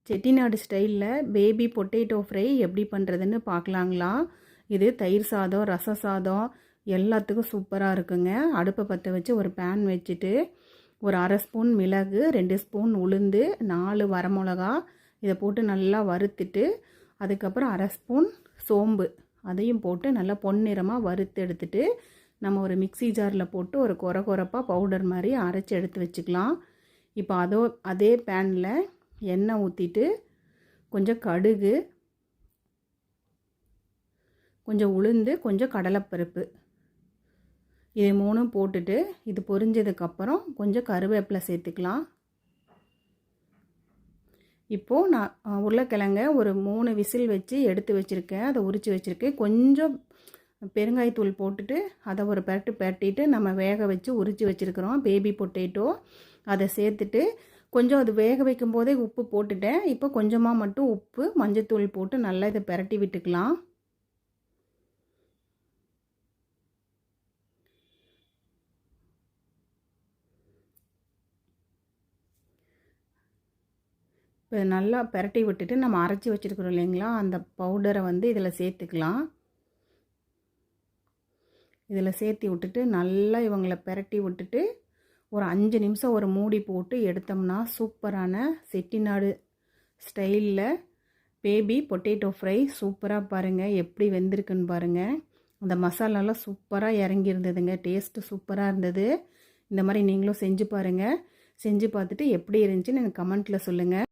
செட்டிநாடு ஸ்டைலில் baby potato fry எப்படி பண்ணுறதுன்னு பார்க்கலாங்களா. இது தயிர் சாதம், ரச சாதம் எல்லாத்துக்கும் சூப்பராக இருக்குங்க. அடுப்பை பற்ற வச்சு ஒரு பேன் வச்சுட்டு ஒரு 1/2 ஸ்பூன் மிளகு, 2 ஸ்பூன் உளுந்து, 4 வரமிளகா இதை போட்டு நல்லா வறுத்துட்டு, அதுக்கப்புறம் 1/2 ஸ்பூன் சோம்பு அதையும் போட்டு நல்லா பொன்னிறமாக வறுத்து எடுத்துட்டு நம்ம ஒரு மிக்சி ஜாரில் போட்டு ஒரு கொரப்பாக பவுடர் மாதிரி அரைச்சி எடுத்து வச்சுக்கலாம். இப்போ அதே பேனில் எண்ணெய் ஊற்றிட்டு கொஞ்சம் கடுகு, கொஞ்சம் உளுந்து, கொஞ்சம் கடலைப்பருப்பு இது 3 போட்டுட்டு இது பொரிஞ்சதுக்கப்புறம் கொஞ்சம் கருவேப்பிலை சேர்த்துக்கலாம். இப்போது நான் உருளைக்கிழங்க ஒரு 3 விசில் வச்சு எடுத்து வச்சுருக்கேன். அதை உரித்து வச்சுருக்கேன். கொஞ்சம் பெருங்காயத்தூள் போட்டுட்டு அதை ஒரு பரட்டிட்டு நம்ம வேக வச்சு உரித்து வச்சுருக்கிறோம் பேபி பொட்டேட்டோ. அதை சேர்த்துட்டு கொஞ்சம் அது வேக வைக்கும் போதே உப்பு போட்டுட்டேன். இப்போ கொஞ்சமாக மட்டும் உப்பு, மஞ்சத்தூள் போட்டு நல்லா இதை பரட்டி விட்டுக்கலாம். இப்போ நல்லா பரட்டி விட்டுட்டு நம்ம அரைச்சி வச்சுருக்கிறோம் இல்லைங்களா, அந்த பவுடரை இதில் சேர்த்துக்கலாம். இதில் சேர்த்தி விட்டுட்டு நல்லா இவங்களை பரட்டி விட்டுட்டு ஒரு 5 நிமிஷம் ஒரு மூடி போட்டு எடுத்தோம்னா சூப்பரான செட்டிநாடு ஸ்டைலில் பேபி பொட்டேட்டோ ஃப்ரை சூப்பராக பாருங்கள் எப்படி வெந்திருக்குன்னு பாருங்கள். அந்த மசாலாலாம் சூப்பராக இறங்கி இருந்ததுங்க. டேஸ்ட்டு சூப்பராக இருந்தது. இந்த மாதிரி நீங்களும் செஞ்சு பாருங்கள். செஞ்சு பார்த்துட்டு எப்படி இருந்துச்சுன்னு எனக்கு கமெண்ட்டில் சொல்லுங்கள்.